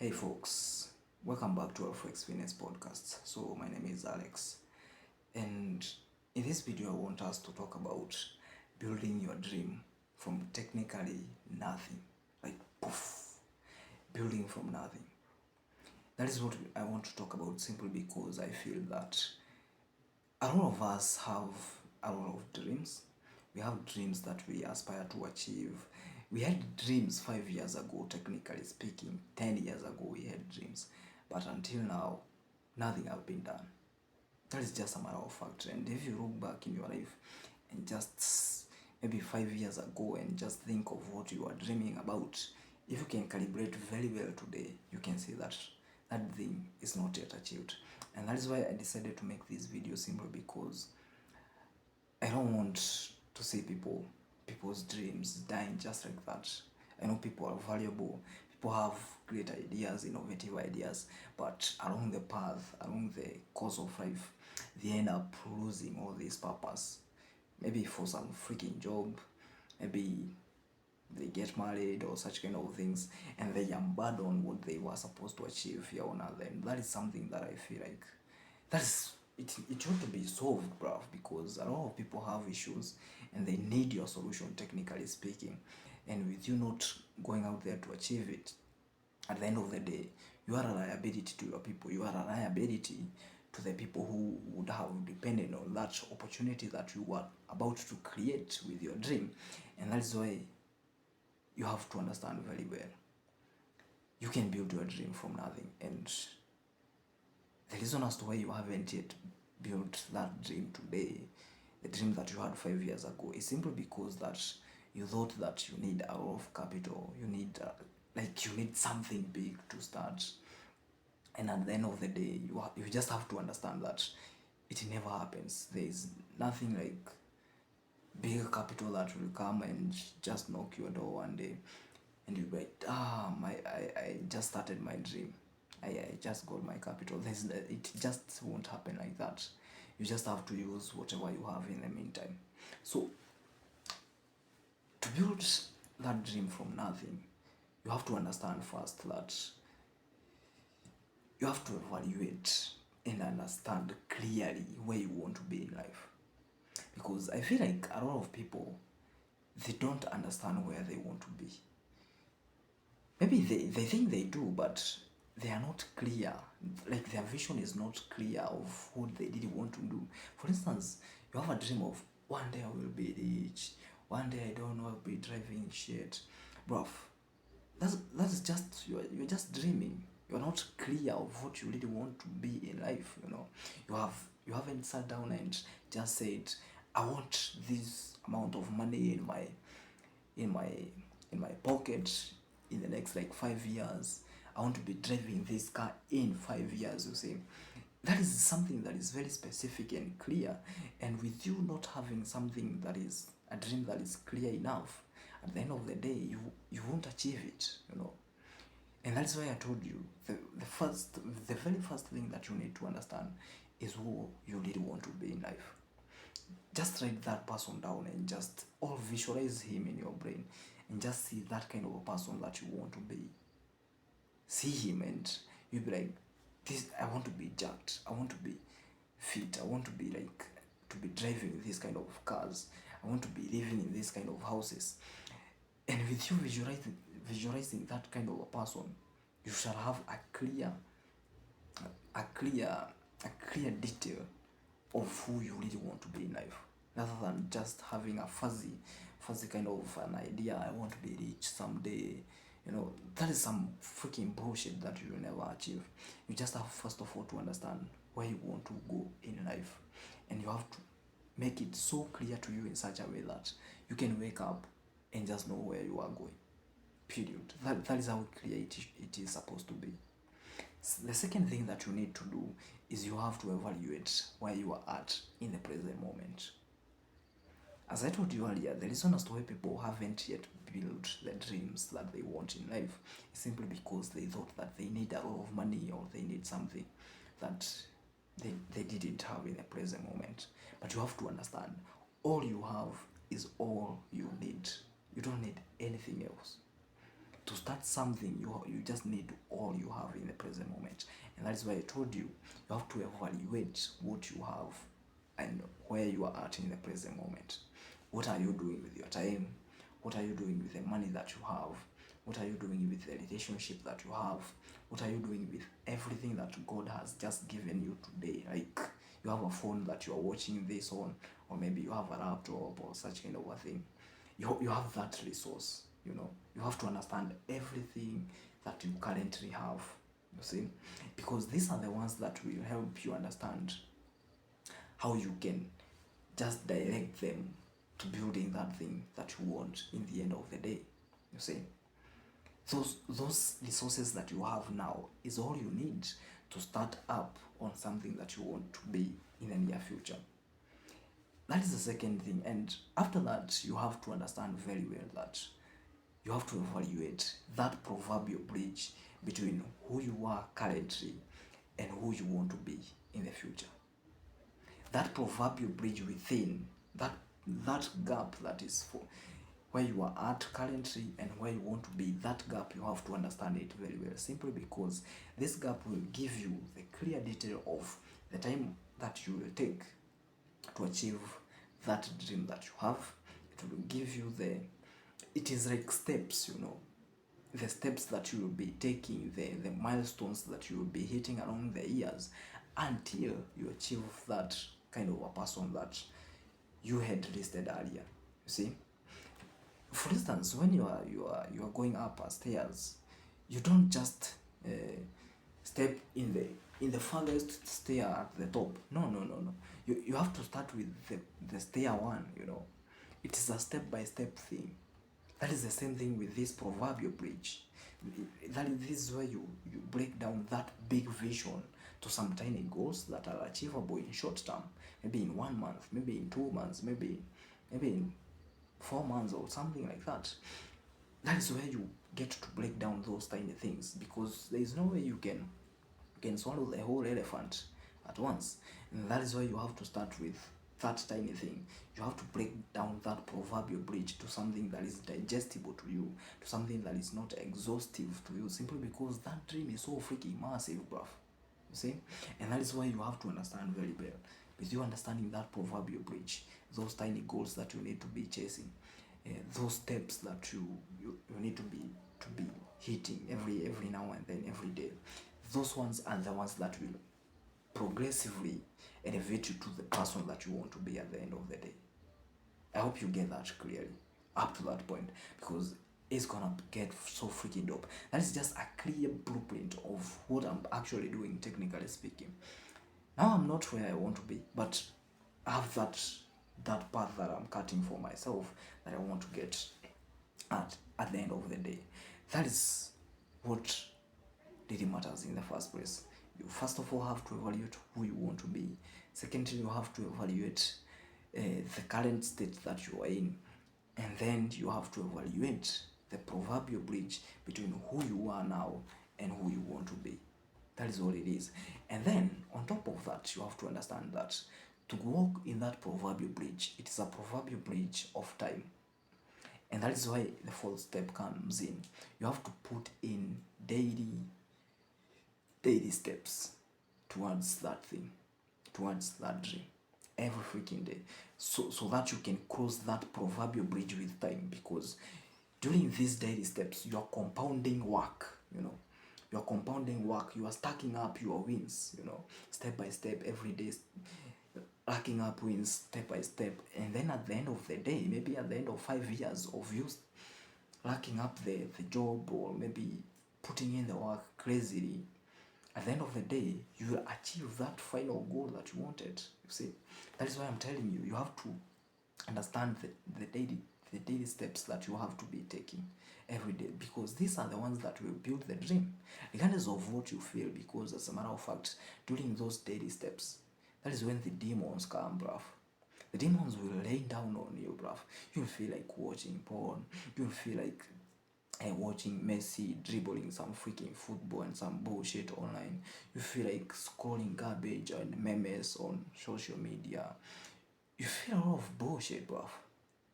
Hey folks, welcome back to Alflex Fitness podcast. So my name is Alex, and in this video I want us to talk about building your dream from technically nothing, like poof, building from nothing. That is what I want to talk about simply because I feel that a lot of us have a lot of dreams. We have dreams that we aspire to achieve. We had dreams 5 years ago, technically speaking. 10 years ago, we had dreams. But until now, nothing has been done. That is just a matter of fact. And if you look back in your life and just maybe 5 years ago and just think of what you are dreaming about, if you can calibrate very well today, you can see that that thing is not yet achieved. And that is why I decided to make this video simply because I don't want to see people's dreams dying just like that. I know people are valuable. People have great ideas, innovative ideas, but along the path, along the course of life, they end up losing all this purpose. Maybe for some freaking job, maybe they get married or such kind of things, and they abandon what they were supposed to achieve here on earth. And that is something that I feel like it ought to be solved, bruv, because a lot of people have issues and they need your solution, technically speaking. And with you not going out there to achieve it, at the end of the day, you are a liability to your people. You are a liability to the people who would have depended on that opportunity that you were about to create with your dream. And that is why you have to understand very well. You can build your dream from nothing, and the reason as to why you haven't yet built that dream today, the dream that you had 5 years ago, is simply because that you thought that you need a lot of capital, you need you need something big to start. And at the end of the day, you just have to understand that it never happens. There is nothing like big capital that will come and just knock your door one day, and you'll be like, I just started my dream. I just got my capital. It just won't happen like that. You just have to use whatever you have in the meantime. So to build that dream from nothing, you have to understand first that you have to evaluate and understand clearly where you want to be in life. Because I feel like a lot of people, they don't understand where they want to be. Maybe they think they do, but they are not clear. Like their vision is not clear of what they really want to do. For instance, you have a dream of one day I will be rich, one day I don't know, I'll be driving shit. Bruv, that's just you're just dreaming. You're not clear of what you really want to be in life, you know. You haven't sat down and just said, I want this amount of money in my in my pocket in the next like 5 years. I want to be driving this car in 5 years, you see. That is something that is very specific and clear. And with you not having something that is a dream that is clear enough, at the end of the day, you won't achieve it, you know. And that's why I told you the very first thing that you need to understand is who you really want to be in life. Just write that person down and just all visualize him in your brain and just see that kind of a person that you want to be. See him and you'll be like, this, I want to be jacked, I want to be fit, I want to be like to be driving this kind of cars, I want to be living in this kind of houses. And with you visualizing that kind of a person, you shall have a clear detail of who you really want to be in life, rather than just having a fuzzy kind of an idea. I want to be rich someday. You know, that is some freaking bullshit that you will never achieve. You just have first of all to understand where you want to go in life, and you have to make it so clear to you in such a way that you can wake up and just know where you are going. Period. That is how clear it is supposed to be. The second thing that you need to do is you have to evaluate where you are at in the present moment. As I told you earlier, the reason as to why people haven't yet built the dreams that they want in life is simply because they thought that they need a lot of money or they need something that they didn't have in the present moment. But you have to understand, all you have is all you need. You don't need anything else. To start something, you just need all you have in the present moment. And that is why I told you, you have to evaluate what you have and where you are at in the present moment. What are you doing with your time? What are you doing with the money that you have? What are you doing with the relationship that you have? What are you doing with everything that God has just given you today? Like, you have a phone that you are watching this on, or maybe you have a laptop or such kind of a thing. You have that resource. You have to understand everything that you currently have. You see, because these are the ones that will help you understand how you can just direct them to building that thing that you want in the end of the day. You see, those resources that you have now is all you need to start up on something that you want to be in the near future. That is the second thing. And after that, you have to understand very well that you have to evaluate that proverbial bridge between who you are currently and who you want to be in the future. That proverbial bridge within that gap that is for where you are at currently and where you want to be, that gap, you have to understand it very well, simply because this gap will give you the clear detail of the time that you will take to achieve that dream that you have. It will give you it is like steps, the steps that you will be taking, the milestones that you will be hitting along the years until you achieve that kind of a person that you had listed earlier. You see, for instance, when you are going up a stairs, you don't just step in the farthest stair at the top. No. You have to start with the stair one. It is a step-by-step thing. That is the same thing with this proverbial bridge. This is where you break down that big vision to some tiny goals that are achievable in short term. Maybe in 1 month, maybe in 2 months, maybe in 4 months or something like that. That is where you get to break down those tiny things, because there is no way you can swallow the whole elephant at once. And that is why you have to start with that tiny thing. You have to break down that proverbial bridge to something that is digestible to you, to something that is not exhaustive to you, simply because that dream is so freaking massive, bruv. You see? And that is why you have to understand very well. With you understanding that proverbial bridge, those tiny goals that you need to be chasing, those steps that you need to be hitting every now and then, every day, those ones are the ones that will progressively elevate you to the person that you want to be at the end of the day. I hope you get that clearly up to that point, because it's gonna get so freaking dope. That is just a clear blueprint of what I'm actually doing, technically speaking. Now I'm not where I want to be, but I have that path that I'm cutting for myself, that I want to get at the end of the day. That is what really matters in the first place. You first of all have to evaluate who you want to be. Secondly, you have to evaluate the current state that you are in, and then you have to evaluate the proverbial bridge between who you are now and who you want to be. That is all it is. And then on top of that, you have to understand that to walk in that proverbial bridge, it is a proverbial bridge of time. And that is why the fourth step comes in. You have to put in daily steps towards that thing, towards that dream, every freaking day, so that you can cross that proverbial bridge with time. Because during these daily steps, you are compounding work. You are compounding work. You are stacking up your wins. Step by step, every day, racking up wins step by step. And then at the end of the day, maybe at the end of 5 years of you racking up the job, or maybe putting in the work crazily, at the end of the day, you will achieve that final goal that you wanted. You see, that is why I'm telling you, you have to understand the daily steps that you have to be taking every day, because these are the ones that will build the dream, regardless of what you feel. Because as a matter of fact, during those daily steps, that is when the demons come, bruv. The demons will lay down on you, bruv. You'll feel like watching porn. You'll feel like watching Messi dribbling some freaking football and some bullshit online. You feel like scrolling garbage and memes on social media. You feel a lot of bullshit, bruv.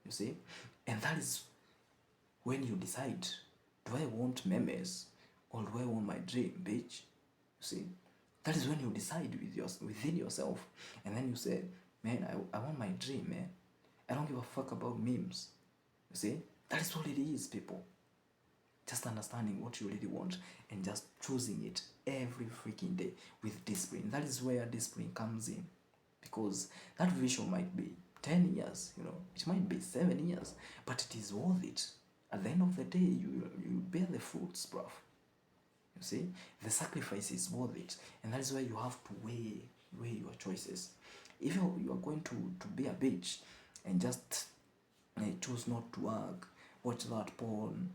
You see? And that is when you decide Do I want memes or do I want my dream, bitch? You see, that is when you decide within yourself, and then you say, man, I want my dream, man. I don't give a fuck about memes. You see, that is all it is, people. Just understanding what you really want and just choosing it every freaking day with discipline. That is where discipline comes in, because that vision might be 10 years, it might be 7 years, but it is worth it. At the end of the day, you bear the fruits, bruv. You see, the sacrifice is worth it, and that is why you have to weigh your choices. If you are going to be a bitch and just choose not to work, watch that porn,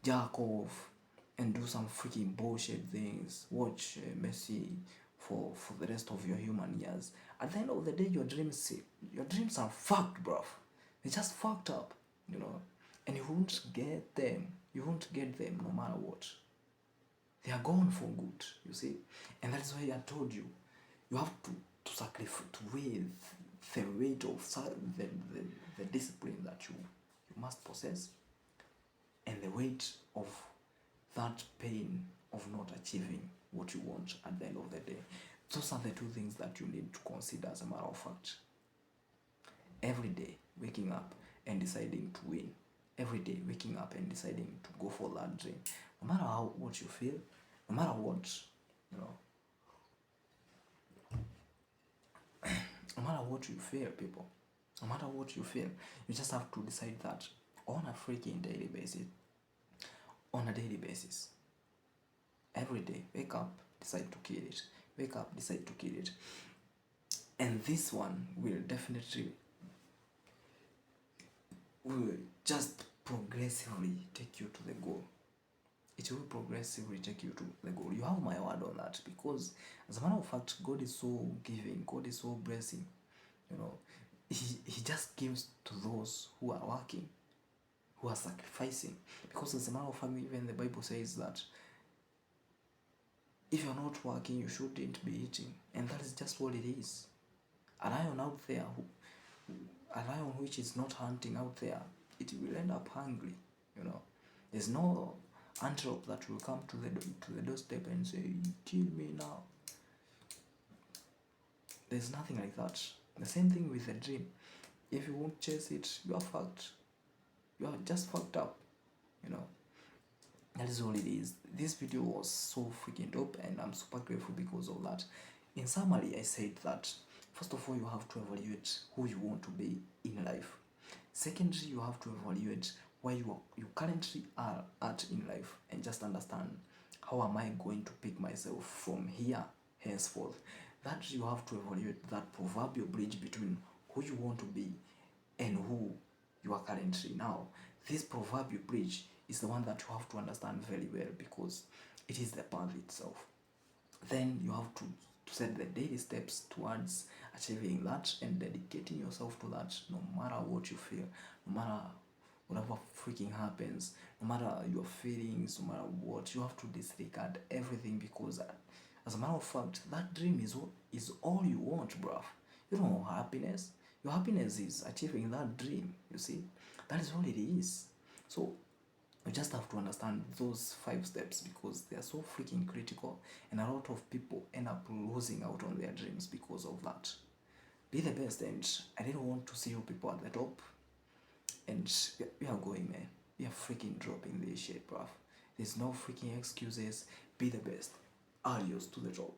jack off, and do some freaking bullshit things, watch Messi for the rest of your human years. At the end of the day, your dreams are fucked, bruv. They're just fucked up, and you won't get them. You won't get them no matter what. They are gone for good, you see. And that's why I told you, you have to sacrifice, to weigh the weight of the discipline that you must possess, and the weight of that pain of not achieving what you want at the end of the day. Those are the two things that you need to consider, as a matter of fact. Every day, waking up and deciding to win. Every day, waking up and deciding to go for that dream. No matter what you feel, no matter what, no matter what you feel, people, no matter what you feel, you just have to decide that on a freaking daily basis. On a daily basis. Every day, wake up, decide to kill it. Wake up, decide to kill it. And this one will definitely just progressively take you to the goal. It will progressively take you to the goal. You have my word on that, because as a matter of fact, God is so giving, God is so blessing. He just gives to those who are working, who are sacrificing. Because as a matter of fact, even the Bible says that if you're not working, you shouldn't be eating. And that is just what it is. A lion out there, a lion which is not hunting out there, it will end up hungry. There's no antelope that will come to the doorstep and say, kill me now. There's nothing like that. The same thing with the dream. If you won't chase it, you are fucked. You are just fucked up. That is all it is. This video was so freaking dope, and I'm super grateful because of that. In summary, I said that first of all, you have to evaluate who you want to be in life. Secondly, you have to evaluate where you currently are at in life, and just understand, how am I going to pick myself from here henceforth. That you have to evaluate that proverbial bridge between who you want to be and who you are currently now. This proverbial bridge is the one that you have to understand very well, because it is the path itself. Then you have to set the daily steps towards achieving that and dedicating yourself to that, no matter what you feel, no matter whatever freaking happens, no matter your feelings, no matter what. You have to disregard everything, because as a matter of fact, that dream is all you want, bruv. You don't want happiness. Your happiness is achieving that dream, you see. That is all it is. So you just have to understand those 5 steps, because they are so freaking critical, and a lot of people end up losing out on their dreams because of that. Be the best, and I didn't want to see you people at the top, and we are going, man. We are freaking dropping this shit, bruv. There's no freaking excuses. Be the best. Adios to the top.